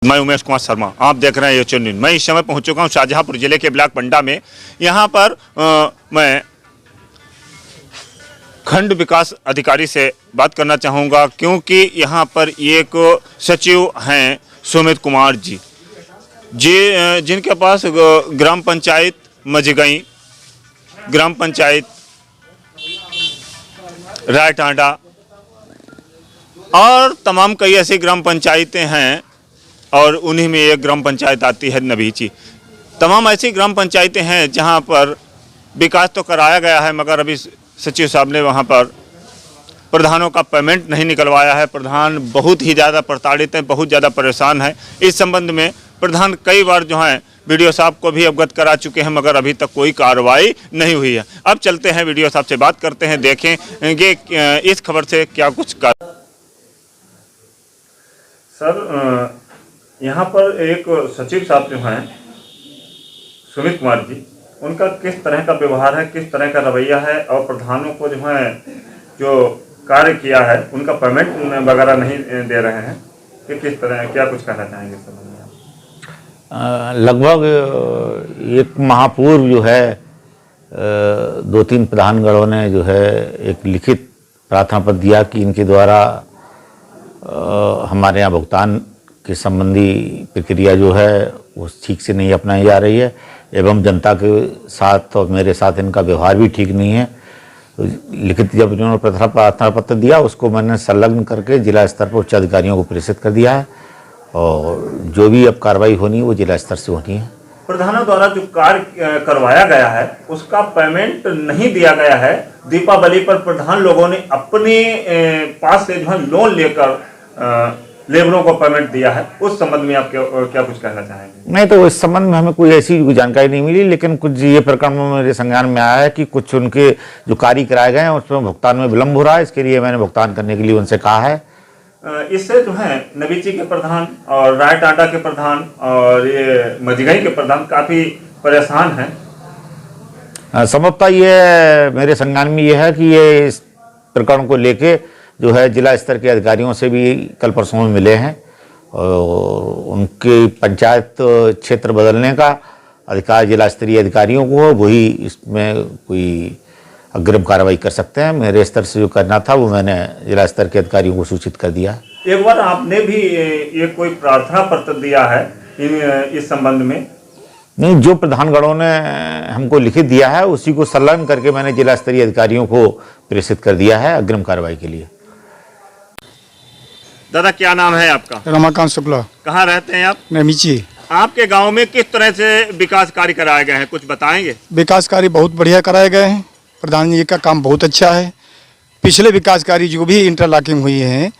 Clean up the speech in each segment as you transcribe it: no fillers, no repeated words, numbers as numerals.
मैं उमेश कुमार शर्मा, आप देख रहे हैं ये न्यूज़। मैं इस समय पहुंच चुका हूं शाहजहांपुर जिले के ब्लॉक पंडा में। यहां पर मैं खंड विकास अधिकारी से बात करना चाहूँगा, क्योंकि यहाँ पर एक सचिव हैं सुमित कुमार जी जिनके पास ग्राम पंचायत मझगई, ग्राम पंचायत रायटांडा और तमाम कई ऐसी ग्राम पंचायतें हैं, और उन्हीं में एक ग्राम पंचायत आती है नभीची। तमाम ऐसी ग्राम पंचायतें हैं जहाँ पर विकास तो कराया गया है, मगर अभी सचिव साहब ने वहाँ पर प्रधानों का पेमेंट नहीं निकलवाया है। प्रधान बहुत ही ज़्यादा प्रताड़ित हैं, बहुत ज़्यादा परेशान है। इस संबंध में प्रधान कई बार जो है वीडियो साहब को भी अवगत करा चुके हैं, मगर अभी तक कोई कार्रवाई नहीं हुई है। अब चलते हैं वीडियो साहब से बात करते हैं, देखेंगे इस खबर से क्या कुछ कर। सर, यहाँ पर एक सचिव साहब जो हैं सुमित कुमार जी, उनका किस तरह का व्यवहार है, किस तरह का रवैया है, और प्रधानों को जो है जो कार्य किया है उनका पेमेंट वगैरह नहीं दे रहे हैं, कि किस तरह, क्या कुछ कहना चाहेंगे इस संबंध में? लगभग एक माह पूर्व जो है 2-3 प्रधानगणों ने जो है एक लिखित प्रार्थना पत्र दिया कि इनके द्वारा हमारे यहाँ भुगतान के संबंधी प्रक्रिया जो है वो ठीक से नहीं अपनाई जा रही है, एवं जनता के साथ और मेरे साथ इनका व्यवहार भी ठीक नहीं है। तो लिखित जब इन्होंने प्रार्थना पत्र दिया, उसको मैंने संलग्न करके जिला स्तर पर उच्च अधिकारियों को प्रेषित कर दिया है, और जो भी अब कार्रवाई होनी है वो जिला स्तर से होनी है। प्रधानों द्वारा जो कार्य करवाया गया है उसका पेमेंट नहीं दिया गया है। दीपावली पर प्रधान लोगों ने अपने पास से जो है लोन लेकर लेबरों को पेमेंट दिया है। उस संबंध में आप क्या कुछ कहना चाहेंगे? नहीं, तो इस संबंध में हमें कोई ऐसी जानकारी नहीं मिली, लेकिन कुछ ये प्रकरण मेरे संज्ञान में आया है कि कुछ उनके जो कार्य कराए गए हैं उसमें भुगतान में विलम्ब हो रहा है। इसके लिए मैंने भुगतान करने के लिए उनसे कहा है। इससे जो है नवीची के प्रधान और रायटांडा के प्रधान और ये मझगई के प्रधान काफ़ी परेशान हैं। संभवतः ये मेरे संज्ञान में ये है कि ये इस प्रकरण को लेके जो है जिला स्तर के अधिकारियों से भी कल परसों में मिले हैं, और उनके पंचायत क्षेत्र बदलने का अधिकार जिला स्तरीय अधिकारियों को, वही इसमें कोई अग्रिम कार्रवाई कर सकते हैं। मेरे स्तर से जो करना था वो मैंने जिला स्तर के अधिकारियों को सूचित कर दिया। एक बार आपने भी ये कोई प्रार्थना पत्र दिया है इस संबंध में? नहीं, जो प्रधानगणों ने हमको लिखित दिया है उसी को संलग्न करके मैंने जिला स्तरीय अधिकारियों को प्रेषित कर दिया है अग्रिम कार्रवाई के लिए। दादा, क्या नाम है आपका? रमाकांत शुक्ला। कहाँ रहते हैं आप? नमीची। आपके गांव में किस तरह से विकास कार्य कराए गए हैं, कुछ बताएंगे? विकास कार्य बहुत बढ़िया कराए गए हैं। प्रधान जी का काम बहुत अच्छा है। पिछले विकास कार्य जो भी इंटरलॉकिंग हुई हैं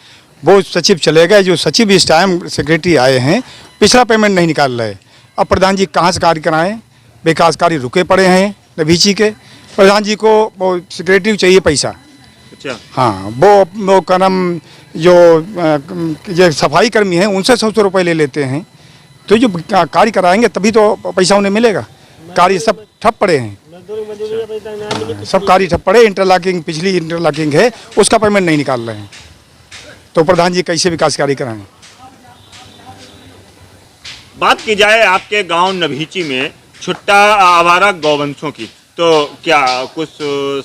वो सचिव चले गए, जो सचिव इस टाइम सेक्रेटरी आए हैं पिछला पेमेंट नहीं निकाल रहे। अब प्रधान जी कहाँ से कार्य कराएं? विकास कार्य रुके पड़े हैं नभीची के। प्रधान जी को वो सेक्रेटरी चाहिए पैसा। अच्छा। हाँ, वो कदम जो सफाई कर्मी हैं उनसे 100 रुपये ले लेते हैं। तो जो कार्य कराएंगे तभी तो पैसा उन्हें मिलेगा। कार्य सब ठप पड़े हैं, सब कार्य ठप पड़े। इंटरलॉकिंग, पिछली इंटरलॉकिंग है उसका पेमेंट नहीं निकाल रहे हैं, तो प्रधान जी कैसे विकास कार्य कराएं? बात की जाए आपके गांव नभीची में छुट्टा आवारा गौवंशों की, तो क्या कुछ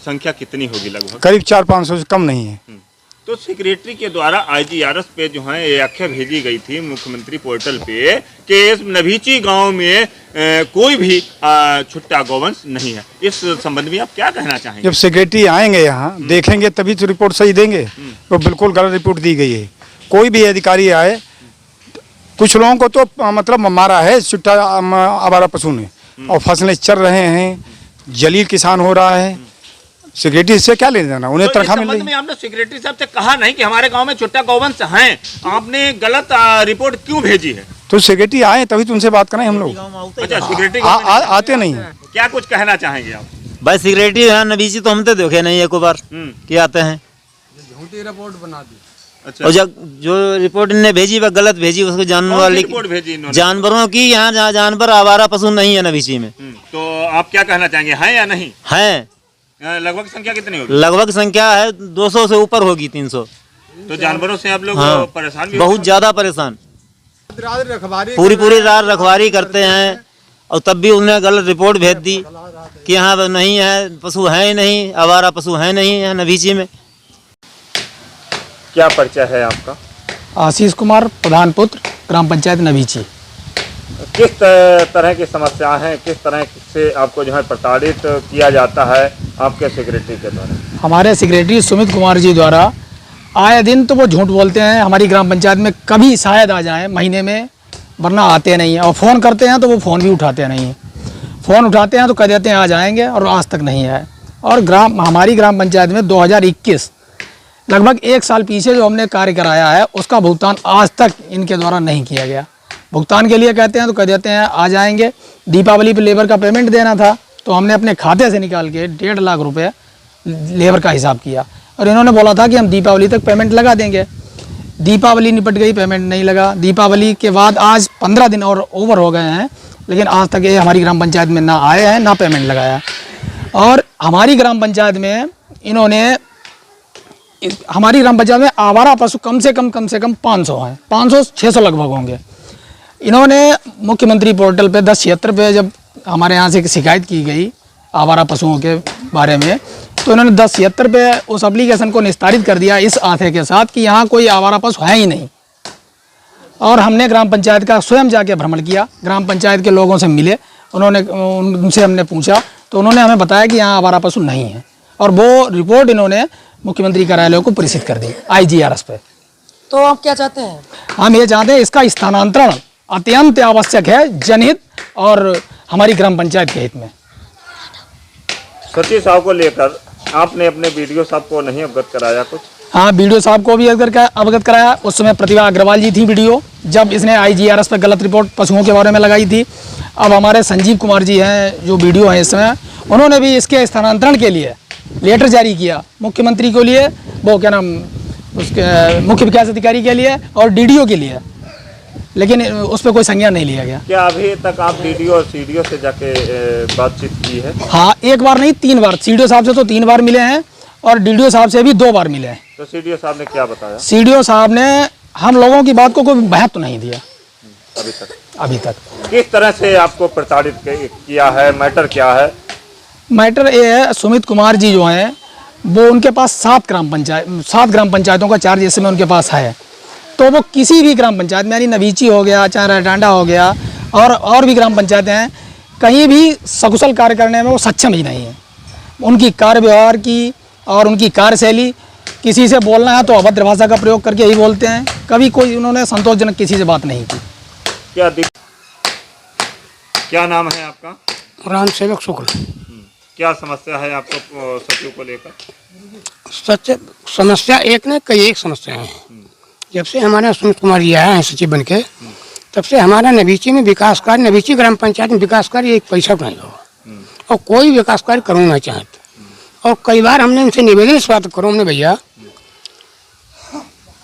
संख्या कितनी होगी? लगभग करीब 400-500 से कम नहीं है। तो सेक्रेटरी के द्वारा IGRS पे जो है ये आख्या भेजी गई थी मुख्यमंत्री पोर्टल पे कि इस नभीची गांव में कोई भी छुट्टा गौवंश नहीं है। इस संबंध में आप क्या कहना चाहेंगे? जब सेक्रेटरी आएंगे यहाँ देखेंगे तभी तो रिपोर्ट सही देंगे। तो बिल्कुल गलत रिपोर्ट दी गई है। कोई भी अधिकारी आए, कुछ लोगों को तो मतलब मारा है छुट्टा आवारा पशु ने, और फसलें चल रहे हैं, जलील किसान हो रहा है। सेक्रेटरी से क्या लेना देना, उन्हें तनख्वाह मिल रही है। आपने सेक्रेटरी साहब से कहा नहीं कि हमारे गांव में छुट्टा गौवंश हैं, आपने गलत रिपोर्ट क्यों भेजी है? तो सेक्रेटरी आए तभी तो उनसे बात करें हम लोग। अच्छा, सेक्रेटरी आते नहीं है। क्या कुछ कहना चाहेंगे आप? भाई सेक्रेटरी है नबीची तो हम तो देखे नहीं एक बार कि आते हैं, झूठी रिपोर्ट बना दी। अच्छा। और जो रिपोर्ट इन्हें भेजी वह गलत भेजी, उसको जानवरों की। यहाँ जानवर आवारा पशु नहीं है नबीची में। तो आप क्या कहना चाहेंगे, हैं या नहीं है? लगभग संख्या कितनी होगी? लगभग संख्या है 200 से ऊपर होगी, 300। तो जानवरों से आप लोग परेशान भी बहुत ज्यादा परेशान। पूरी रात रखवारी करते हैं, और तब भी उन्हें गलत रिपोर्ट भेज दी कि यहाँ नहीं है, पशु है ही नहीं, आवारा पशु है नहीं यहाँ नभीची में। क्या परिचय है आपका? आशीष कुमार, प्रधान पुत्र, ग्राम पंचायत नभीची। किस तरह की समस्या हैं, किस तरह से आपको जो है प्रताड़ित किया जाता है आपके सेक्रेटरी के द्वारा? हमारे सेक्रेटरी सुमित कुमार जी द्वारा आए दिन तो वो झूठ बोलते हैं हमारी ग्राम पंचायत में, कभी शायद आ जाएं महीने में, वरना आते नहीं हैं। और फ़ोन करते हैं तो वो फ़ोन भी उठाते नहीं हैं। फ़ोन उठाते हैं तो कह देते हैं आ जाएंगे, और आज तक नहीं आए। और हमारी ग्राम पंचायत में 2021 लगभग 1 साल पीछे जो हमने कार्य कराया है उसका भुगतान आज तक इनके द्वारा नहीं किया गया। भुगतान के लिए कहते हैं तो कह देते हैं आ जाएंगे। दीपावली पर लेबर का पेमेंट देना था तो हमने अपने खाते से निकाल के 1.5 लाख रुपए लेबर का हिसाब किया, और इन्होंने बोला था कि हम दीपावली तक पेमेंट लगा देंगे। दीपावली निपट गई, पेमेंट नहीं लगा। दीपावली के बाद आज 15 दिन और ओवर हो गए हैं, लेकिन आज तक ये हमारी ग्राम पंचायत में ना आए हैं ना पेमेंट लगाया। और हमारी ग्राम पंचायत में आवारा पशु कम से कम 500 हैं, 500-600 लगभग होंगे। इन्होंने मुख्यमंत्री पोर्टल पे 1076 पे जब हमारे यहाँ से शिकायत की गई आवारा पशुओं के बारे में, तो इन्होंने 1076 पे उस एप्लीकेशन को निस्तारित कर दिया इस आशय के साथ कि यहाँ कोई आवारा पशु है ही नहीं। और हमने ग्राम पंचायत का स्वयं जाके भ्रमण किया, ग्राम पंचायत के लोगों से मिले, उनसे हमने पूछा तो उन्होंने हमें बताया कि यहाँ आवारा पशु नहीं है, और वो रिपोर्ट इन्होंने मुख्यमंत्री कार्यालय को प्रेषित कर दी IGRS पे। तो आप क्या चाहते हैं? हम ये चाहते हैं इसका स्थानांतरण अत्यंत आवश्यक है, जनहित और हमारी ग्राम पंचायत के हित में। सचिव साहब को लेकर आपने अपने वीडियो साहब को नहीं अवगत कराया कुछ? हाँ, वीडियो साहब को भी अवगत कराया। उस समय प्रतिभा अग्रवाल जी थी वीडियो, जब इसने IGRS पर गलत रिपोर्ट पशुओं के बारे में लगाई थी। अब हमारे संजीव कुमार जी हैं जो वीडियो हैं इस समय, उन्होंने भी इसके स्थानांतरण के लिए लेटर जारी किया मुख्यमंत्री के लिए, वो क्या नाम उसके मुख्य विकास अधिकारी के लिए और DDO के लिए, लेकिन उस पर कोई संज्ञान नहीं लिया गया। क्या अभी तक आप DDO और CDO से जाके बातचीत की है? हाँ, 1 बार नहीं 3 बार। CDO साहब से तो 3 बार मिले हैं और DDO साहब से भी 2 बार मिले हैं। तो CDO साहब ने क्या बताया? CDO साहब ने हम लोगों की बात को कोई महत्व नहीं दिया अभी तक। किस तरह से आपको प्रताड़ित किया है? मैटर क्या है? मैटर ये है, सुमित कुमार जी जो हैं वो उनके पास 7 ग्राम पंचायतों का चार्ज इस समय उनके पास है। तो वो किसी भी ग्राम पंचायत में, यानी नभीची हो गया, चाहे राटांडा हो गया, और भी ग्राम पंचायतें हैं, कहीं भी सकुशल कार्य करने में वो सक्षम ही नहीं है। उनकी कार्य व्यवहार की और उनकी कार्यशैली, किसी से बोलना है तो अभद्र भाषा का प्रयोग करके ही बोलते हैं। कभी कोई उन्होंने संतोषजनक किसी से बात नहीं की। क्या नाम है आपका? राम सेवक शुक्ल। क्या समस्या है आपको सचिव को लेकर? सच समस्या एक नहीं, कई एक समस्या है। जब से हमारे सुमित कुमार जी आए हैं सचिव बन के, तब से हमारा नभीची में विकास कार्य, नभीची ग्राम पंचायत में विकास कार्य 1 पैसा नहीं हुआ, और कोई विकास कार्य करना नहीं चाहते। और कई बार हमने इनसे निवेदन इस बात करो, हमने भैया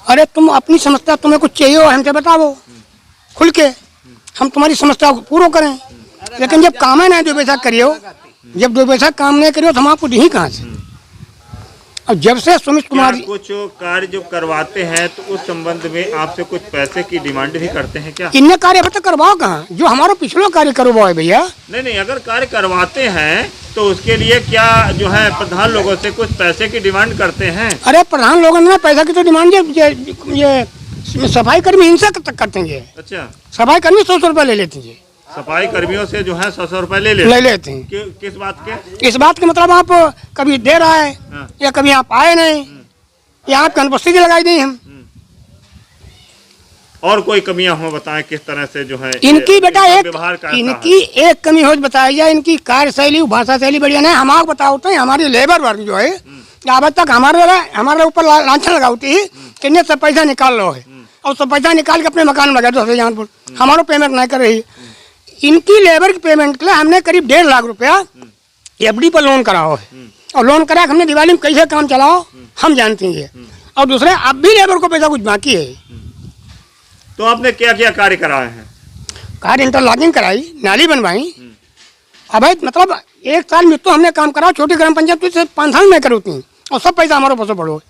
अरे तुम अपनी समस्या, तुम्हें कुछ चाहिए हो हमसे बताओ खुल के, हम तुम्हारी समस्या को पूरा करें। लेकिन जब काम है ना 2 पैसा करियो, जब 2 पैसा काम नहीं करियो तो हम आपको दी कहाँ से? और जब से सुमित कुमार कुछ कार्य जो करवाते हैं तो उस संबंध में आपसे कुछ पैसे की डिमांड भी करते हैं क्या? इनने कार्य अब तक करवाओ कहाँ? जो हमारा पिछला कार्य करवाओ भैया। नहीं, अगर कार्य करवाते हैं तो उसके लिए क्या जो है प्रधान लोगों से कुछ पैसे की डिमांड करते हैं? अरे प्रधान लोगों ने पैसा की तो डिमांड ये सफाई कर्मी इनसे तक करते हैं। अच्छा, सफाई कर्मी 100 रुपये ले लेते हैं। सफाई कर्मियों से जो है 100 रुपए ले लेते हैं। किस बात के? इस बात के मतलब आप कभी दे रहा है या कभी आप आए नहीं, या आपकी अनुपस्थिति लगाई दी हम। और कोई कमियां हो बताएं किस तरह से जो है इनकी बेटा इनकी एक कमी हो बताई जाए, इनकी कार्यशैली भाषा शैली बढ़िया नहीं। हम आपको बताते हैं हमारी लेबर वर्ग जो है अब तक हमारे ऊपर लांछन लगाती है कि इन्हें सब पैसा निकाल लो है, और सब पैसा निकाल के अपने मकान में लगा दो जानपुर, हमारा पेमेंट नहीं कर रही। इनकी लेबर की पेमेंट के लिए हमने करीब 1.5 लाख रुपया FD पर लोन कराओ है, और लोन करा हमने दिवाली में कैसे काम चलाओ हम जानते हैं। और दूसरे अब भी लेबर को पैसा कुछ बाकी है। तो आपने क्या क्या कार्य कराए हैं? कार्य इंटरलॉकिंग कराई, नाली बनवाई। अब मतलब 1 साल में तो हमने काम करा, छोटी ग्राम पंचायत से 5 साल में करूँ, और सब पैसा हमारे पास पड़ो।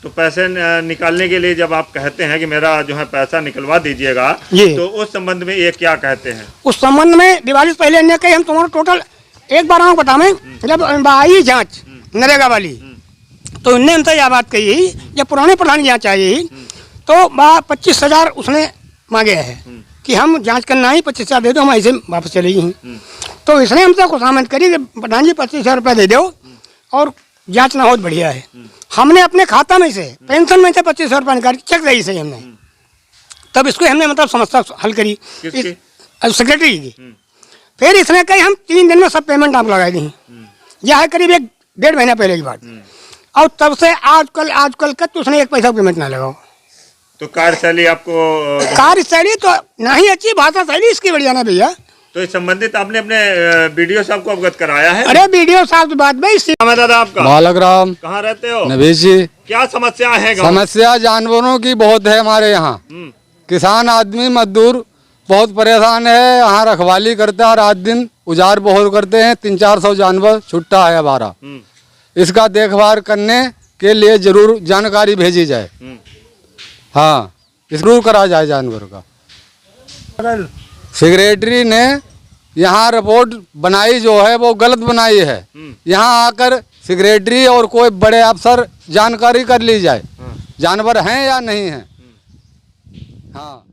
तो पैसे निकालने के लिए जब आप कहते हैं कि मेरा जो है पैसा निकलवा दीजिएगा, जी। तो उस संबंध में ये क्या कहते हैं? उस संबंध में दिवाली से पहले इन्हें कही हम तुम्हारा टोटल एक बार आपको बताऊँ, जब आई जांच नरेगा वाली, तो इनने उनसे यह बात कही, जब पुराने प्रधान जांच आई तो 25,000 उसने मांगे है कि हम जांच करना ही 25,000 दे दो, हम ऐसे वापस चले ही। तो इसने हमसे खुशामद करी कि प्रधान जी 25,000 रुपये दे दो और जांच ना हो तो बढ़िया है। हमने अपने खाता में से पेंशन में से 25,000 रुपये निकाल चेक रही से हमने, तब इसको हमने मतलब समस्या हल करी सेक्रेटरी की। फिर इसने कही हम 3 दिन में सब पेमेंट आप लगा दी, यह है करीब 1-1.5 महीना पहले की बात। और तब से आजकल का तो उसने 1 पैसा पेमेंट ना लगाओ। तो कार्यशैली आपको कार्यशैली तो नहीं अच्छी, भाषा शैली इसकी बढ़िया ना भैया। तो इस संबंधित आपने अपने बीडीओ साहब को अवगत कराया है? अरे वीडियो साहब की बात भाई, नाम है दादा आपका? बालक राम। कहाँ रहते हो? नवीश जी। क्या समस्या है गाँव? समस्या जानवरों की बहुत है हमारे यहाँ। किसान आदमी मजदूर बहुत परेशान है, यहाँ रखवाली करते हैं, रात दिन उजार बहुत करते हैं, 300-400 जानवर छुट्टा है हमारा। इसका देखभाल करने के लिए जरूर जानकारी भेजी जाए। हाँ, जरूर करा जाए जानवर का। सेक्रेटरी ने यहाँ रिपोर्ट बनाई जो है वो गलत बनाई है। यहाँ आकर सेक्रेटरी और कोई बड़े अफसर जानकारी कर ली जाए जानवर हैं या नहीं हैं। हाँ।